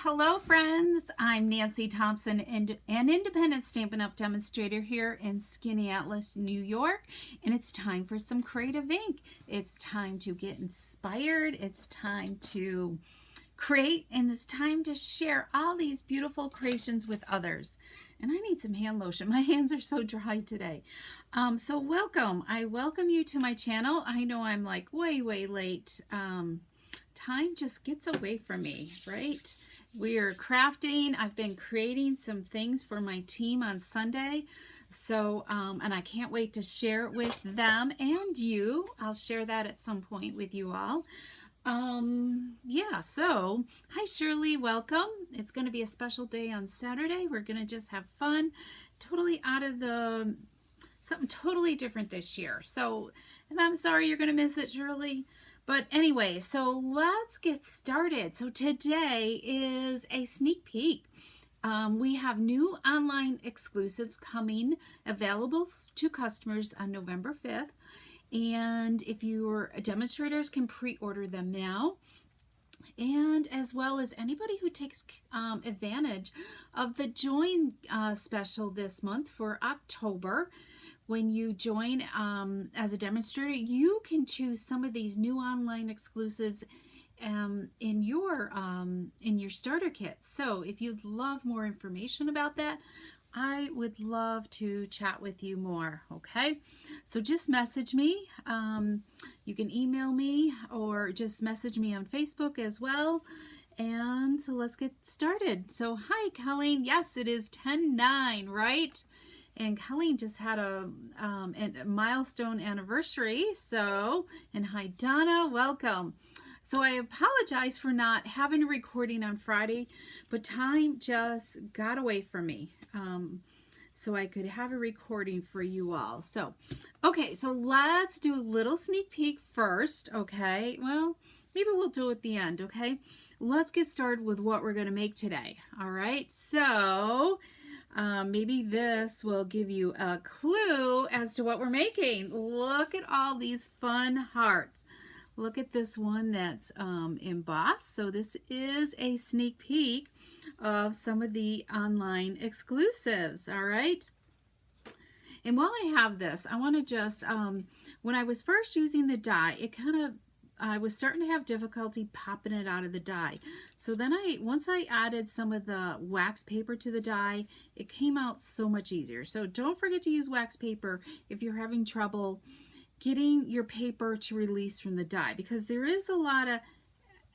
Hello friends, I'm Nancy Thompson, an independent Stampin' Up! Demonstrator here in Skaneateles, New York, and it's time for some creative ink. It's time to get inspired, it's time to create, and it's time to share all these beautiful creations with others. And I need some hand lotion. My hands are so dry today. So welcome. I welcome you to my channel. I know I'm like way late. Time just gets away from me, right? We are crafting. I've been creating some things for my team on Sunday. So, and I can't wait to share it with them and you. I'll share that at some point with you all. Yeah, so hi Shirley, welcome. It's going to be a special day on Saturday. We're going to just have fun, totally out of the, something totally different this year. So, and I'm sorry you're going to miss it, Shirley. But anyway, so let's get started. So today is a sneak peek. We have new online exclusives coming available to customers on November 5th. And if your demonstrators can pre-order them now, and as well as anybody who takes advantage of the join special this month for October. When you join as a demonstrator, you can choose some of these new online exclusives in your starter kit. So if you'd love more information about that, I would love to chat with you more, okay? So just message me. You can email me or just message me on Facebook as well. And so let's get started. So hi, Colleen. Yes, it is 10/9, right? And Colleen just had a milestone anniversary. So, and hi, Donna, welcome. So I apologize for not having a recording on Friday, but time just got away from me. So I could have a recording for you all. So, okay, so let's do a little sneak peek first, okay? Well, maybe we'll do it at the end, okay? Let's get started with what we're going to make today, all right? So, maybe this will give you a clue as to what we're making. Look at all these fun hearts. Look at this one that's embossed. So this is a sneak peek of some of the online exclusives, all right? And while I have this, I want to just, when I was first using the die, I was starting to have difficulty popping it out of the die. So then once I added some of the wax paper to the die, it came out so much easier. So don't forget to use wax paper if you're having trouble getting your paper to release from the die, because there is a lot of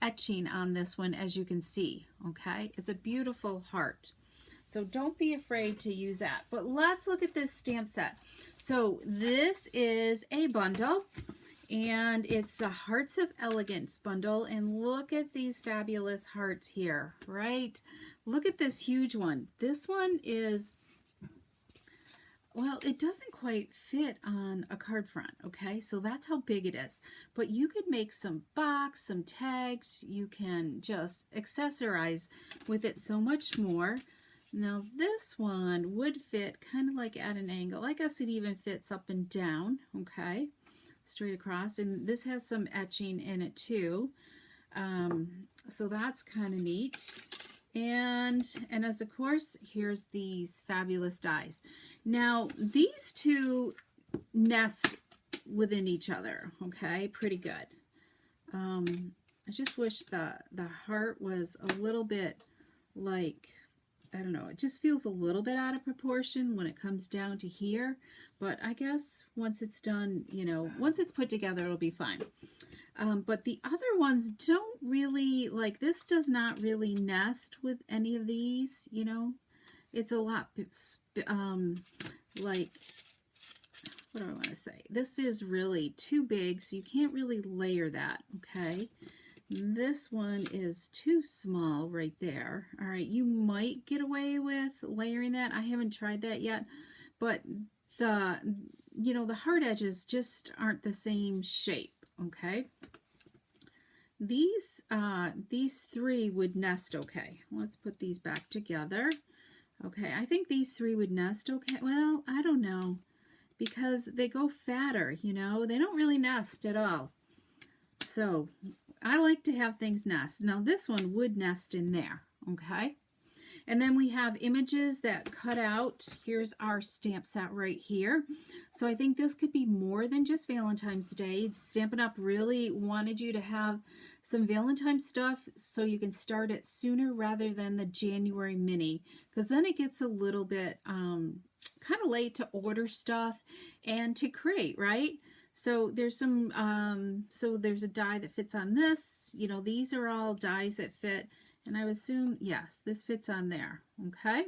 etching on this one, as you can see, okay? It's a beautiful heart. So don't be afraid to use that. But let's look at this stamp set. So this is a bundle. And it's the Hearts of Elegance bundle. And look at these fabulous hearts here, right? Look at this huge one. This one is, well, it doesn't quite fit on a card front, okay? So that's how big it is. But you could make some box, some tags. You can just accessorize with it so much more. Now this one would fit kind of like at an angle. I guess it even fits up and down, okay? Straight across, and this has some etching in it too, so that's kind of neat. And as of course, here's these fabulous dies. Now these two nest within each other, okay, pretty good. I just wish the heart was a little bit like, I don't know, it just feels a little bit out of proportion when it comes down to here. But I guess once it's done, you know, once it's put together, it'll be fine. But the other ones don't really, like this does not really nest with any of these, you know. It's a lot, like, what do I want to say? This is really too big, so you can't really layer that, okay? This one is too small right there. All right, you might get away with layering that. I haven't tried that yet, but the, you know, the hard edges just aren't the same shape, okay? These three would nest okay. Let's put these back together. Okay, I think these three would nest okay. Well, I don't know, because they go fatter, you know. They don't really nest at all. So I like to have things nest. Now this one would nest in there, okay? And then we have images that cut out. Here's our stamp set right here. So I think this could be more than just Valentine's Day. Stampin' Up! Really wanted you to have some Valentine stuff so you can start it sooner rather than the January mini, because then it gets a little bit kind of late to order stuff and to create, right? So there's some, so there's a die that fits on this. You know, these are all dies that fit. And I would assume, yes, this fits on there, okay?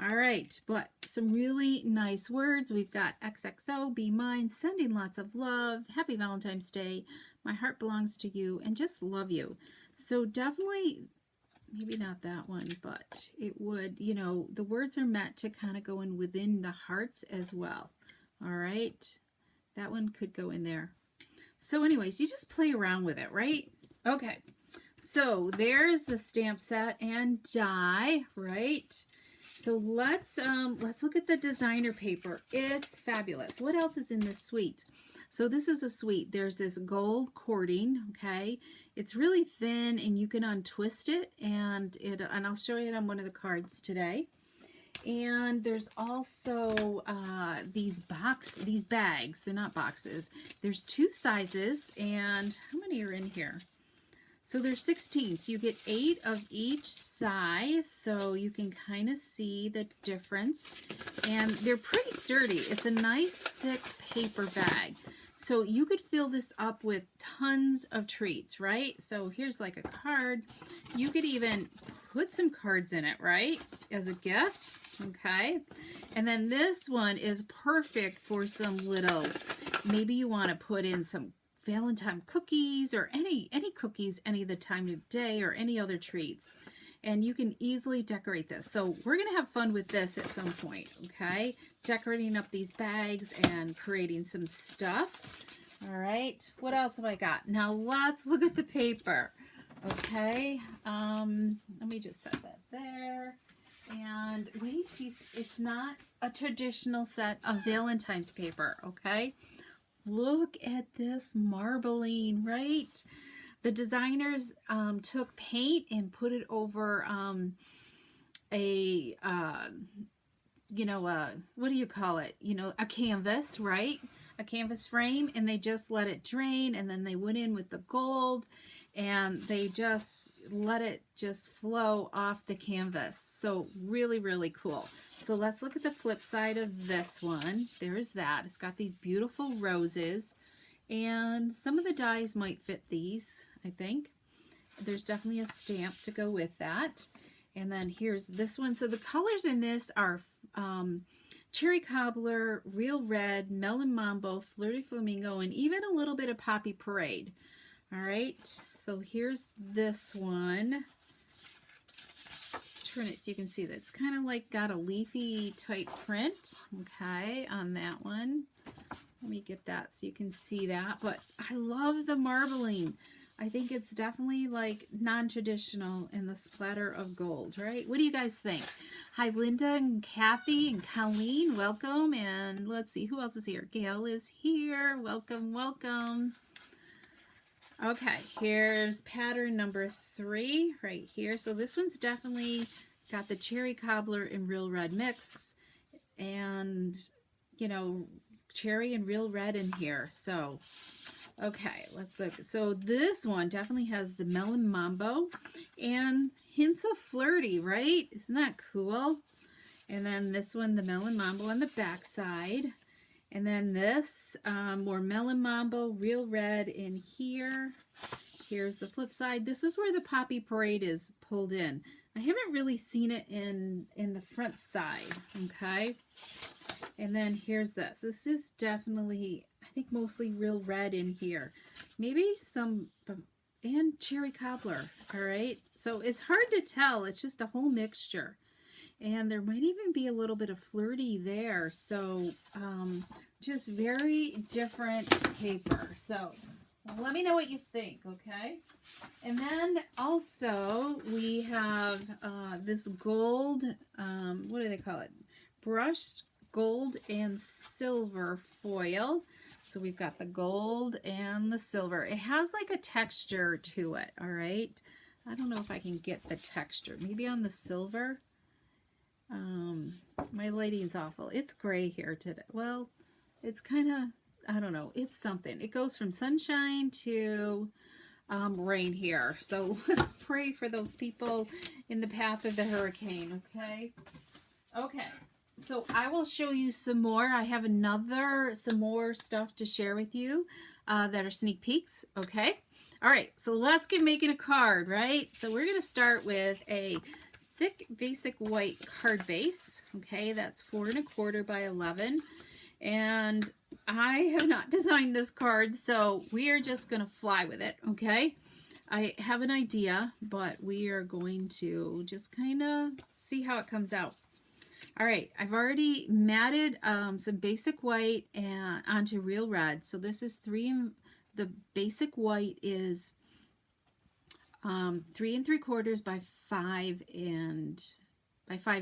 All right, but some really nice words. We've got XXO, be mine, sending lots of love, happy Valentine's Day, my heart belongs to you, and just love you. So definitely, maybe not that one, but it would, you know, the words are meant to kind of go in within the hearts as well. All right, that one could go in there. So anyways, you just play around with it, right? Okay. So there's the stamp set and die, right? So let's look at the designer paper. It's fabulous. What else is in this suite? So this is a suite. There's this gold cording, okay? It's really thin and you can untwist it, and I'll show you it on one of the cards today. And there's also these bags. They're not boxes. There's 2 sizes, and how many are in here? So there's 16, so you get 8 of each size, so you can kind of see the difference. And they're pretty sturdy. It's a nice thick paper bag. So you could fill this up with tons of treats, right? So here's like a card. You could even put some cards in it, right? As a gift, okay? And then this one is perfect for some little, maybe you want to put in some Valentine cookies or any cookies any of the time of day or any other treats, and you can easily decorate this. So we're gonna have fun with this at some point, okay? Decorating up these bags and creating some stuff. All right, what else have I got? Now let's look at the paper. Okay, let me just set that there. And wait, it's not a traditional set of Valentine's paper, okay? Look at this marbling, right? The designers took paint and put it over you know, what do you call it? You know, a canvas, right? A canvas frame, and they just let it drain, and then they went in with the gold, and they just let it just flow off the canvas. So really, really cool. So let's look at the flip side of this one. There's that. It's got these beautiful roses, and some of the dies might fit these, I think. There's definitely a stamp to go with that. And then here's this one. So the colors in this are Cherry Cobbler, Real Red, Melon Mambo, Flirty Flamingo, and even a little bit of Poppy Parade. All right, so here's this one. Let's turn it so you can see that it's kind of like got a leafy type print, okay, on that one. Let me get that so you can see that. But I love the marbling. I think it's definitely like non-traditional in the splatter of gold, right? What do you guys think? Hi, Linda and Kathy and Colleen, welcome. And let's see, who else is here? Gail is here. Welcome, welcome. Okay, here's pattern number 3 right here. So this one's definitely got the Cherry Cobbler and Real Red mix, and, you know, cherry and real red in here. So, okay, let's look. So this one definitely has the Melon Mambo and hints of flirty, right? Isn't that cool? And then this one, the Melon Mambo on the back side. And then this, more Melon Mambo, Real Red in here. Here's the flip side. This is where the Poppy Parade is pulled in. I haven't really seen it in the front side, okay? And then here's this. This is definitely, I think, mostly Real Red in here. Maybe some, and Cherry Cobbler, all right? So it's hard to tell. It's just a whole mixture. And there might even be a little bit of flirty there. So just very different paper. So let me know what you think, okay? And then also we have this gold, what do they call it? Brushed gold and silver foil. So we've got the gold and the silver. It has like a texture to it, all right? I don't know if I can get the texture. Maybe on the silver. My lighting's awful. It's gray here today. Well, it's kind of, I don't know. It's something. It goes from sunshine to rain here. So let's pray for those people in the path of the hurricane, okay? Okay. So I will show you some more. I have some more stuff to share with you that are sneak peeks, okay? All right, so let's get making a card, right? So we're going to start with a thick basic white card base, okay? That's 4 1/4 by 11. And I have not designed this card, so we are just going to fly with it, okay? I have an idea, but we are going to just kind of see how it comes out. All right, I've already matted some basic white and onto real red. So this is the basic white is 3 3/4 by 5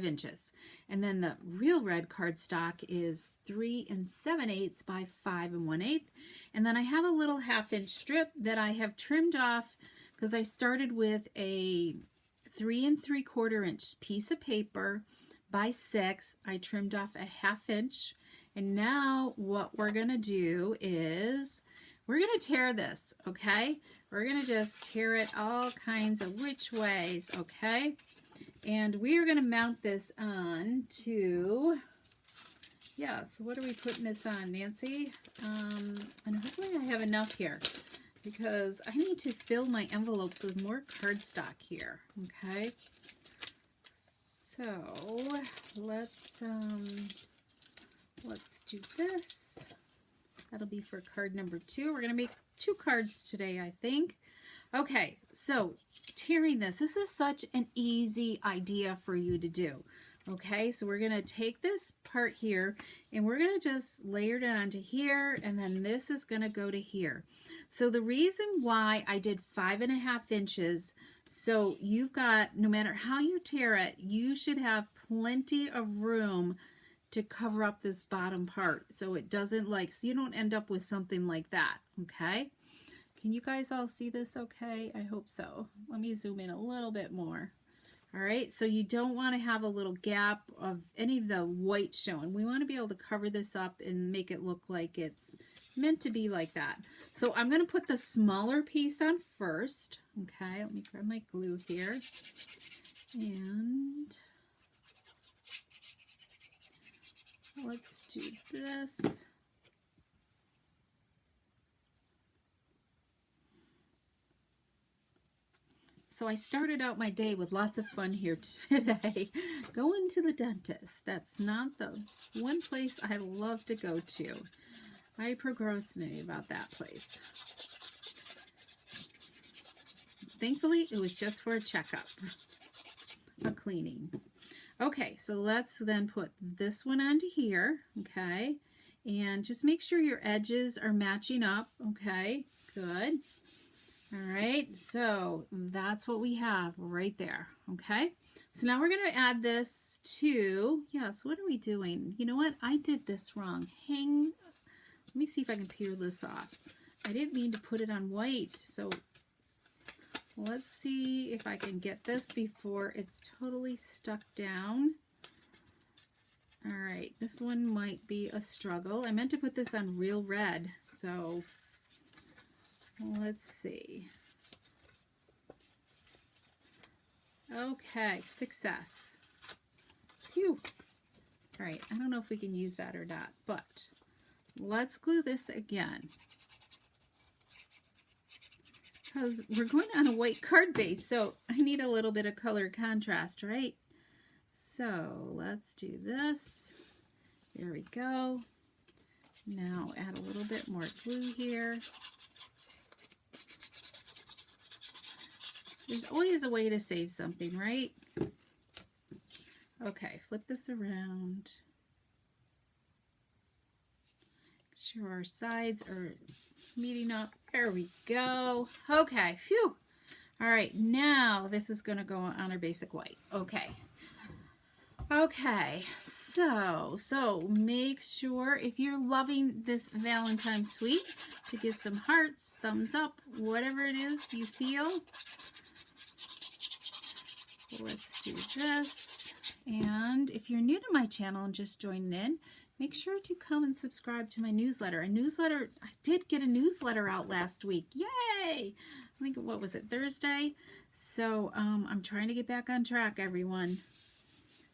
inches. And then the real red cardstock is 3 7/8 by 5 1/8. And then I have a little 1/2 inch strip that I have trimmed off because I started with a 3 3/4 inch piece of paper by 6. I trimmed off a 1/2 inch. And now what we're going to do is we're going to tear this, okay? We're going to just tear it all kinds of which ways, okay? And we are going to mount this on to, yes, what are we putting this on, Nancy? And hopefully I have enough here because I need to fill my envelopes with more cardstock here, okay? So let's do this. That'll be for card number 2. We're going to make 2 cards today, I think. Okay, so tearing this is such an easy idea for you to do. Okay, so we're going to take this part here and we're going to just layer it onto here, and then this is going to go to here. So the reason why I did 5 1/2 inches, so you've got, no matter how you tear it, you should have plenty of room to cover up this bottom part so it doesn't so you don't end up with something like that, okay? Can you guys all see this okay? I hope so. Let me zoom in a little bit more. All right, so you don't want to have a little gap of any of the white showing. We want to be able to cover this up and make it look like it's meant to be like that. So I'm going to put the smaller piece on first. Okay, let me grab my glue here. And let's do this. So I started out my day with lots of fun here today. Going to the dentist. That's not the one place I love to go to. I procrastinate about that place. Thankfully, it was just for a checkup, a cleaning. Okay, so let's then put this one onto here, okay? And just make sure your edges are matching up, okay? Good. All right, so that's what we have right there, okay? So now we're going to add this to, yes, what are we doing? You know what? I did this wrong. Let me see if I can peel this off. I didn't mean to put it on white, so let's see if I can get this before it's totally stuck down. All right, this one might be a struggle. I meant to put this on real red, so let's see. Okay, success. Phew. All right, I don't know if we can use that or not, but let's glue this again. Because we're going on a white card base, so I need a little bit of color contrast, right? So let's do this. There we go. Now add a little bit more glue here. There's always a way to save something, right? Okay, flip this around. Make sure our sides are meeting up. There we go. Okay, phew. All right, now this is going to go on our basic white. Okay. Okay, so make sure if you're loving this Valentine's suite to give some hearts, thumbs up, whatever it is you feel. let's do this. And if you're new to my channel and just joining in, make sure to come and subscribe to my newsletter. I did get a newsletter out last week. Yay! I think, what was it, Thursday? So I'm trying to get back on track, everyone.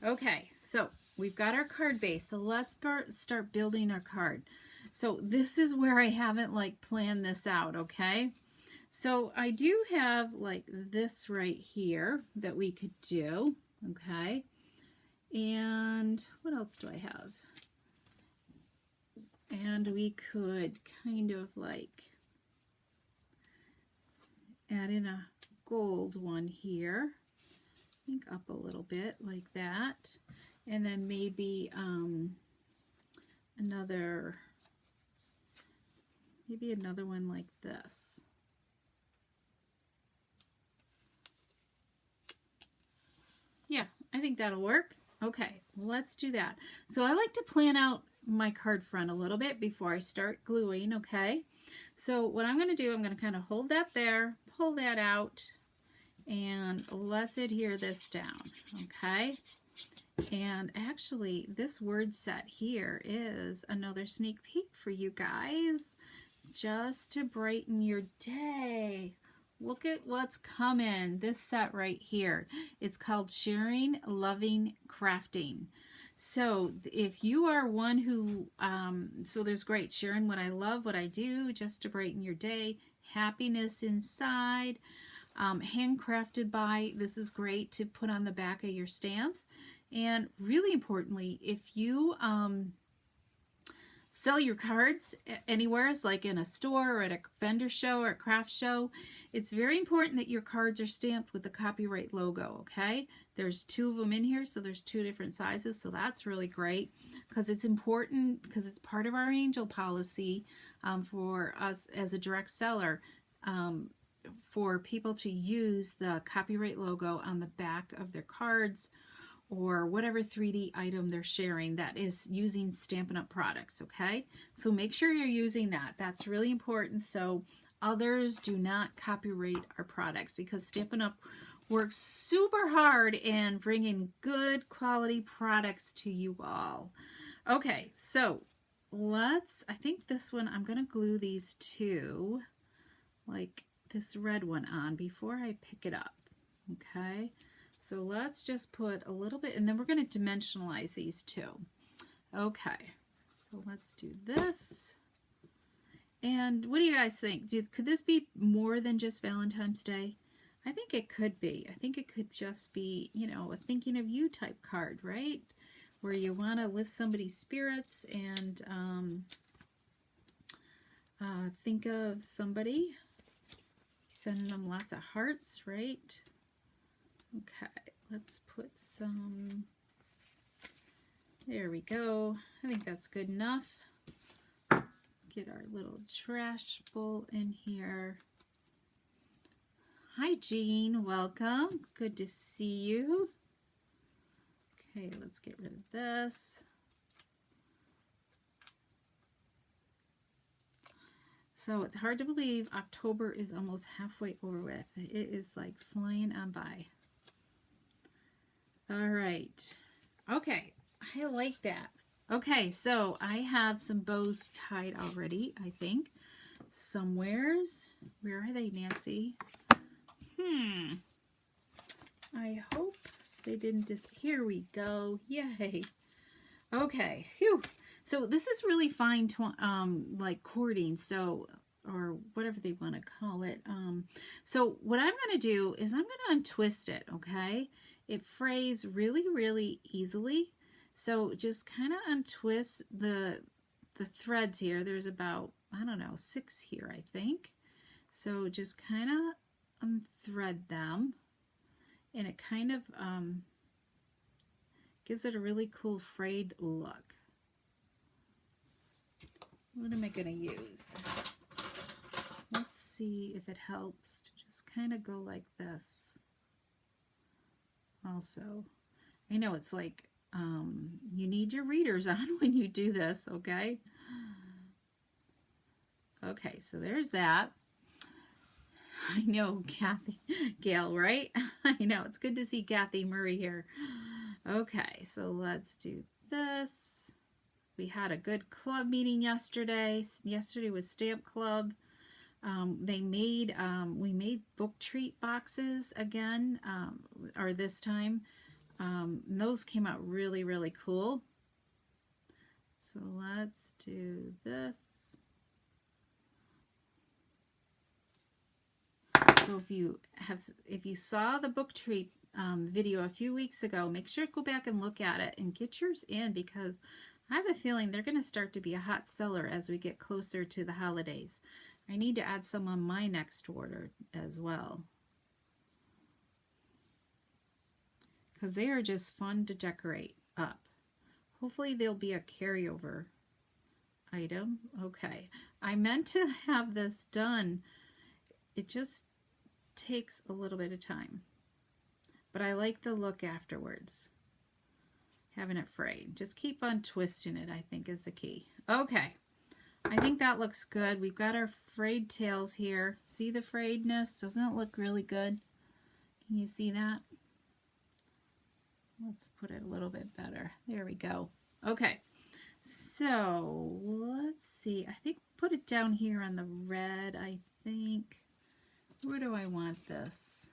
Okay, so we've got our card base. So let's start building our card. So this is where I haven't like planned this out, okay? So I do have like this right here that we could do, okay? And what else do I have? And we could kind of like add in a gold one here. I think up a little bit like that. And then maybe another one like this. Yeah, I think that'll work. Okay, let's do that. So I like to plan out my card front a little bit before I start gluing, okay? So what I'm going to do, I'm going to kind of hold that there, pull that out, and let's adhere this down, okay? And actually, this word set here is another sneak peek for you guys, just to brighten your day. Look at what's coming. This set right here. It's called Sharing, Loving, Crafting. So if you are one who, so there's great sharing what I love, what I do, just to brighten your day, happiness inside, handcrafted by, this is great to put on the back of your stamps. And really importantly, if you sell your cards anywhere, like in a store or at a vendor show or a craft show, it's very important that your cards are stamped with the copyright logo, okay? There's 2 of them in here, so there's 2 different sizes, so that's really great because it's important, because it's part of our angel policy for us as a direct seller, for people to use the copyright logo on the back of their cards or whatever 3D item they're sharing that is using Stampin' Up! Products, okay? So make sure you're using that. That's really important so others do not copyright our products, because Stampin' Up! Works super hard in bringing good quality products to you all. Okay, so I think this one, I'm going to glue these 2, like this red one on before I pick it up, okay? So let's just put a little bit, and then we're going to dimensionalize these 2. Okay, so let's do this. And what do you guys think? Could this be more than just Valentine's Day? I think it could be. I think it could just be, you know, a thinking of you type card, right? Where you want to lift somebody's spirits and think of somebody. Sending them lots of hearts, right? Okay, let's put some, there we go. I think that's good enough. Let's get our little trash bowl in here. Hi Jean, welcome. Good to see you. Okay, let's get rid of this. So it's hard to believe October is almost halfway over with. It is like flying on by. All right. Okay, I like that. Okay, so I have some bows tied already, I think. Somewheres. Where are they, Nancy? I hope they didn't just, here we go. Yay. Okay, phew. So this is really fine, like cording, so, or whatever they want to call it. So what I'm going to do is I'm going to untwist it, okay? It frays really, really easily. So just kind of untwist the threads here. There's about, I don't know, 6 here, I think. So just kind of unthread them. And it kind of gives it a really cool frayed look. What am I going to use? Let's see if it helps to just kind of go like this. Also, I know it's like you need your readers on when you do this, okay? Okay, so there's that. I know, Kathy, Gail, right? I know, it's good to see Kathy Murray here. Okay, so let's do this. We had a good club meeting yesterday. Yesterday was Stamp Club. We made book treat boxes again, or this time. Those came out really, really cool. So let's do this. So if you saw the book treat video a few weeks ago, make sure to go back and look at it and get yours in, because I have a feeling they're going to start to be a hot seller as we get closer to the holidays. I need to add some on my next order as well, because they are just fun to decorate up. Hopefully they'll be a carryover item. Okay, I meant to have this done. It just takes a little bit of time, but I like the look afterwards. Having it frayed. Just keep on twisting it, I think, is the key. Okay, I think that looks good. We've got our frayed tails here. See the frayedness? Doesn't it look really good? Can you see that? Let's put it a little bit better. There we go. Okay, so let's see. I think put it down here on the red, I think. Where do I want this?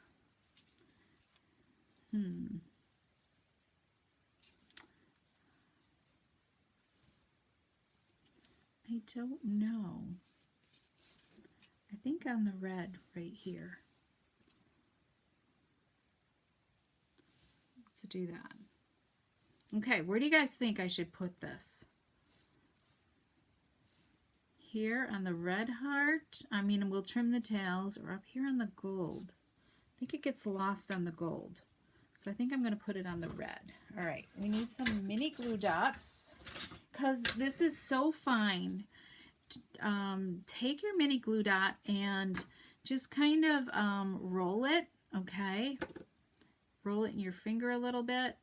I don't know. I think on the red right here. Let's do that. Okay, where do you guys think I should put this? Here on the red heart. I mean, we'll trim the tails, or up here on the gold. I think it gets lost on the gold. So I think I'm going to put it on the red. All right, we need some mini glue dots, because this is so fine. Take your mini glue dot and just kind of roll it, okay? Roll it in your finger a little bit,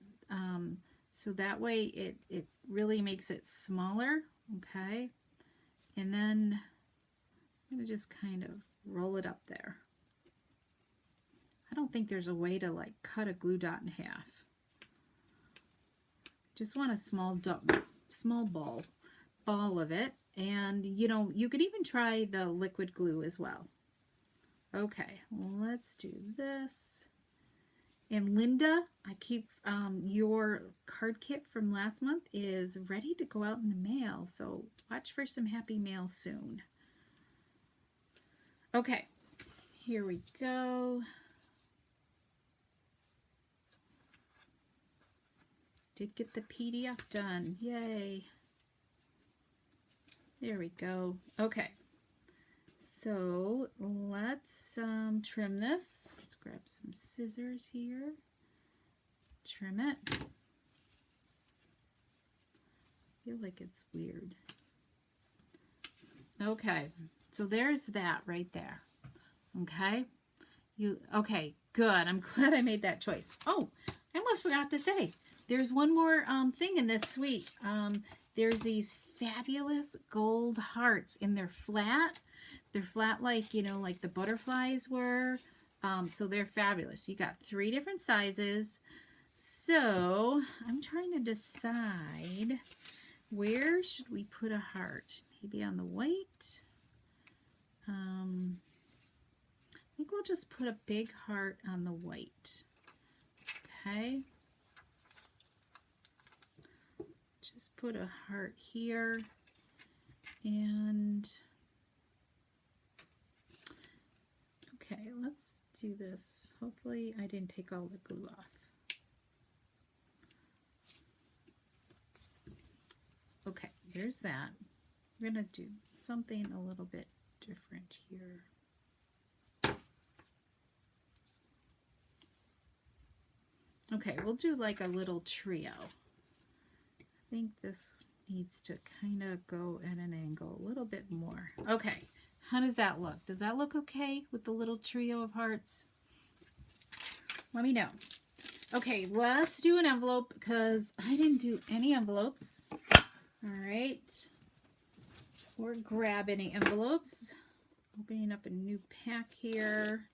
so that way it really makes it smaller, okay? And then I'm going to just kind of roll it up there. I don't think there's a way to like cut a glue dot in half. Just want a small ball of it. And you know, you could even try the liquid glue as well. Okay, let's do this. And Linda, I keep your card kit from last month is ready to go out in the mail, so watch for some happy mail soon. Okay, here we go. Did get the PDF done, yay. There we go. Okay, so let's trim this. Let's grab some scissors here. Trim it. I feel like it's weird. Okay, so there's that right there. Okay, okay, good. I'm glad I made that choice. Oh, I almost forgot to say, there's one more thing in this suite. There's these fabulous gold hearts, and they're flat. They're flat like, you know, like the butterflies were. So they're fabulous. You got 3 different sizes. So I'm trying to decide, where should we put a heart? Maybe on the white? I think we'll just put a big heart on the white. Okay. Just put a heart here, and okay, let's do this. Hopefully I didn't take all the glue off. Okay, there's that. We're gonna do something a little bit different here. Okay, we'll do like a little trio. I think this needs to kind of go at an angle a little bit more. Okay, how does that look? Does that look okay with the little trio of hearts? Let me know. Okay, let's do an envelope, because I didn't do any envelopes. All right, or grab any envelopes. Opening up a new pack here.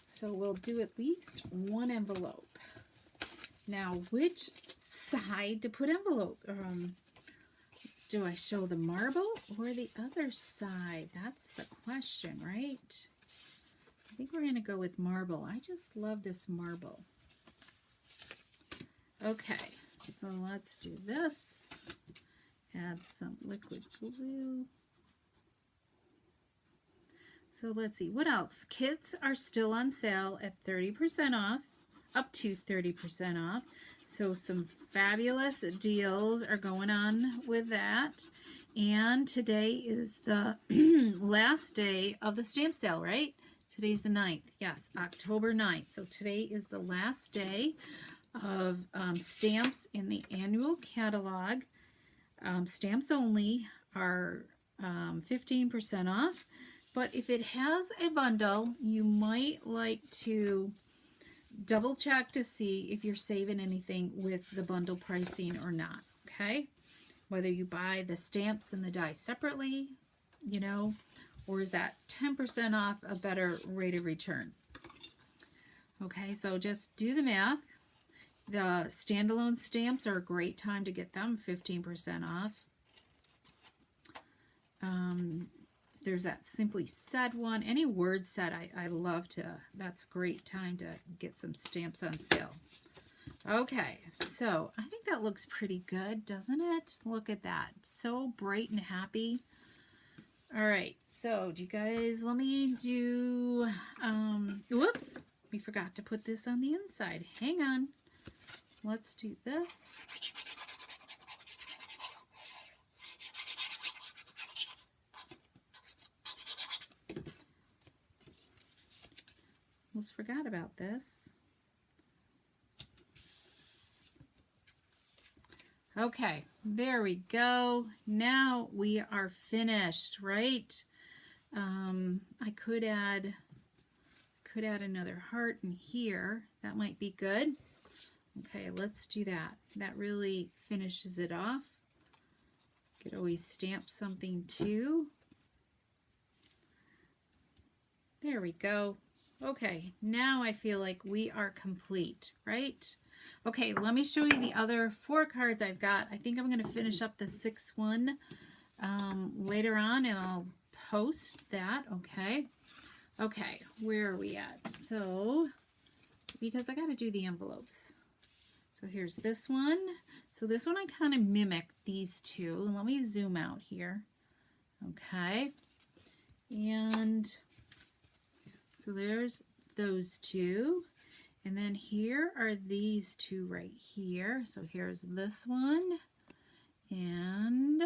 So we'll do at least one envelope. Now, which side to put envelope? Do I show the marble or the other side? That's the question, right? I think we're going to go with marble. I just love this marble. Okay, so let's do this. Add some liquid glue. So let's see, what else? Kits are still on sale at 30% off, up to 30% off. So some fabulous deals are going on with that. And today is the last day of the stamp sale, right? Today's the 9th. Yes, October 9th. So today is the last day of stamps in the annual catalog. Stamps only are 15% off. But if it has a bundle, you might like to double check to see if you're saving anything with the bundle pricing or not, okay? Whether you buy the stamps and the die separately, you know, or is that 10% off a better rate of return? Okay, so just do the math. The standalone stamps are a great time to get them, 15% off. There's that Simply Said one. Any word set, I love to. That's a great time to get some stamps on sale. Okay, so I think that looks pretty good, doesn't it? Look at that. So bright and happy. All right, so do you guys, let me do, whoops, we forgot to put this on the inside. Hang on. Let's do this. Almost forgot about this. Okay, there we go. Now we are finished, right? I could add another heart in here. That might be good. Okay, let's do that. That really finishes it off. Could always stamp something too. There we go. Okay, now I feel like we are complete, right? Okay, let me show you the other 4 cards I've got. I think I'm going to finish up the 6th one later on, and I'll post that, okay? Okay, where are we at? So, because I got to do the envelopes. So here's this one. So this one I kind of mimic these two. Let me zoom out here. Okay, and so there's those two. And then here are these two right here. So here's this one. And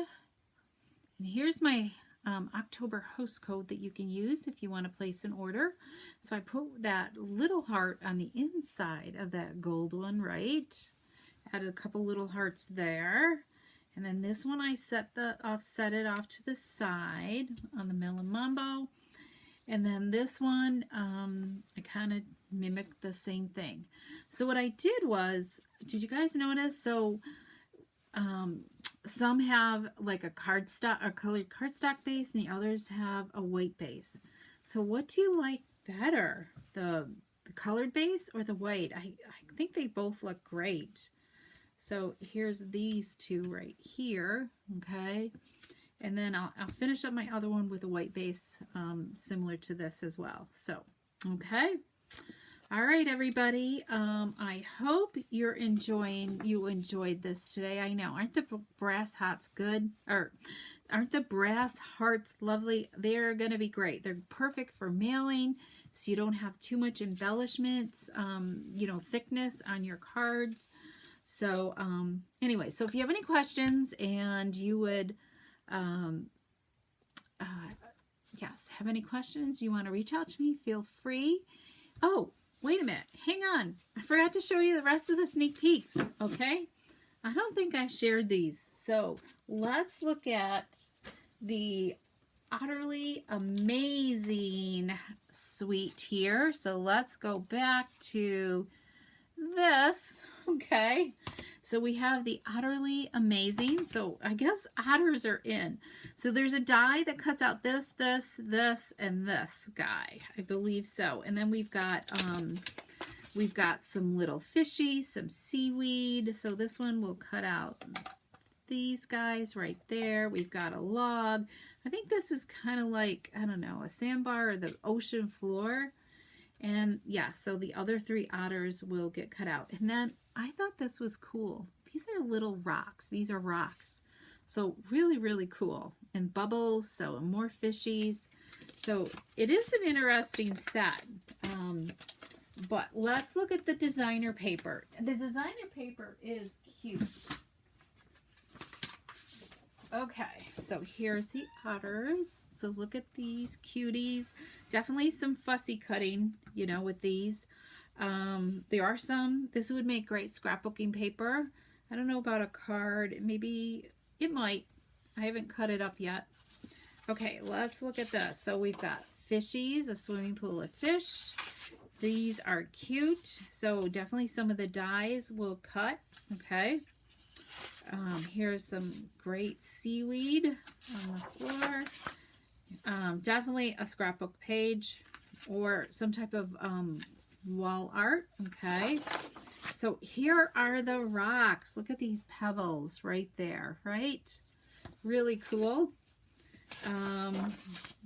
here's my October host code that you can use if you want to place an order. So I put that little heart on the inside of that gold one, right? Added a couple little hearts there. And then this one I set it off to the side on the Melon Mambo. And then this one, I kind of mimicked the same thing. So what I did was, did you guys notice? So some have like a colored cardstock base, and the others have a white base. So what do you like better, the colored base or the white? I think they both look great. So here's these two right here, okay? And then I'll finish up my other one with a white base, similar to this as well. So, okay. All right, everybody. I hope you enjoyed this today. I know, aren't the brass hearts good? Or aren't the brass hearts lovely? They're going to be great. They're perfect for mailing, so you don't have too much embellishments, you know, thickness on your cards. So, anyway, so if you have any questions and you would... yes, have any questions, you want to reach out to me, feel free. Oh, wait a minute, hang on, I forgot to show you the rest of the sneak peeks. Okay, I don't think I shared these, so let's look at the utterly amazing suite here. So let's go back to this. Okay, so we have the Utterly Amazing. So I guess otters are in. So there's a die that cuts out this, this, this, and this guy. I believe so. And then we've got some little fishy, some seaweed. So this one will cut out these guys right there. We've got a log. I think this is kind of like, I don't know, a sandbar or the ocean floor. And yeah, so the other 3 otters will get cut out. And then I thought this was cool. These are little rocks. These are rocks. So really, really cool. And bubbles, so more fishies. So it is an interesting set. But let's look at the designer paper. The designer paper is cute. Okay, so here's the otters. So look at these cuties. Definitely some fussy cutting, you know, with these. There are some, this would make great scrapbooking paper. I don't know about a card. Maybe it might. I haven't cut it up yet. Okay, let's look at this. So we've got fishies, a swimming pool of fish. These are cute. So definitely some of the dies will cut. Okay. Here's some great seaweed on the floor. Definitely a scrapbook page or some type of wall art. Okay. So here are the rocks. Look at these pebbles right there, right? Really cool.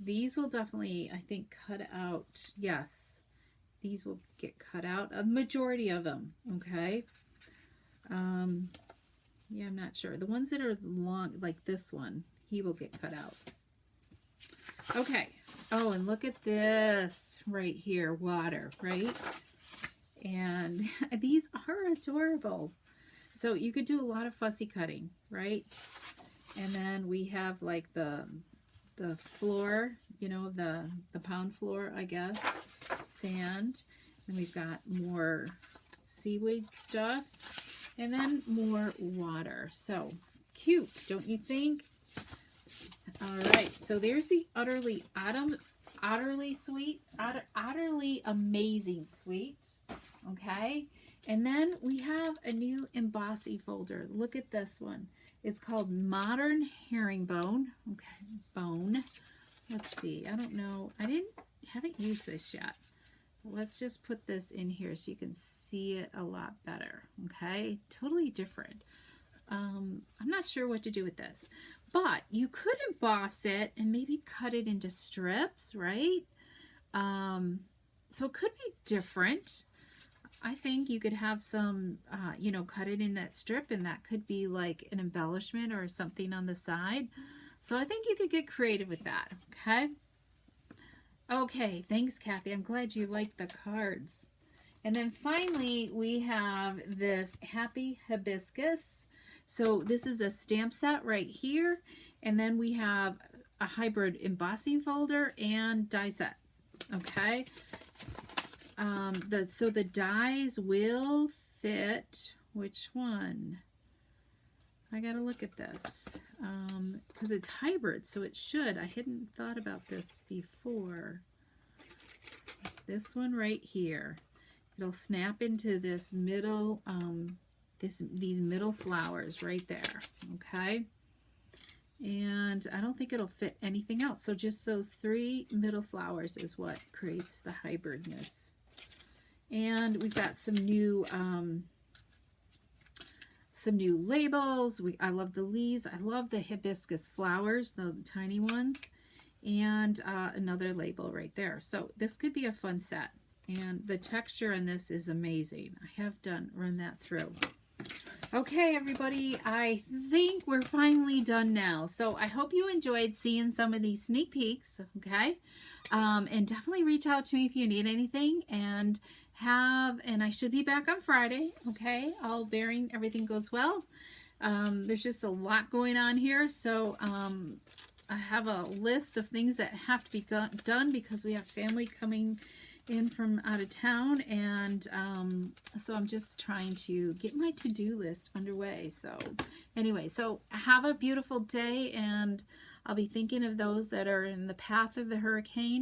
These will definitely, I think, cut out. Yes, these will get cut out. A majority of them. Okay. Yeah, I'm not sure. The ones that are long, like this one, he will get cut out. Okay. Oh, and look at this right here. Water, right? And these are adorable. So you could do a lot of fussy cutting, right? And then we have like the floor, you know, the pound floor, I guess. Sand. And we've got more seaweed stuff. And then more water. So cute, don't you think? All right, so there's the Utterly Amazing Suite. Okay, and then we have a new embossing folder. Look at this one. It's called Modern Herringbone. Okay, bone. Let's see. I don't know. Haven't used this yet. Let's just put this in here so you can see it a lot better. Okay, totally different. I'm not sure what to do with this, but you could emboss it and maybe cut it into strips, right? So it could be different. I think you could have some, you know, cut it in that strip, and that could be like an embellishment or something on the side. So I think you could get creative with that. Okay. Okay, thanks, Kathy. I'm glad you like the cards. And then finally, we have this Happy Hibiscus. So this is a stamp set right here. And then we have a hybrid embossing folder and die sets. Okay. So the dies will fit. Which one? I got to look at this because it's hybrid, so it should. I hadn't thought about this before. This one right here, it'll snap into this middle, these middle flowers right there. Okay, and I don't think it'll fit anything else. So just those 3 middle flowers is what creates the hybridness. And we've got some new labels. I love the leaves. I love the hibiscus flowers, the tiny ones, and another label right there. So this could be a fun set, and the texture on this is amazing. I have run that through. Okay, everybody, I think we're finally done now. So I hope you enjoyed seeing some of these sneak peeks. Okay, and definitely reach out to me if you need anything. And I should be back on Friday. Okay, all bearing everything goes well. There's just a lot going on here, so I have a list of things that have to be done because we have family coming in from out of town, and so I'm just trying to get my to-do list underway. So anyway, so have a beautiful day, and I'll be thinking of those that are in the path of the hurricane.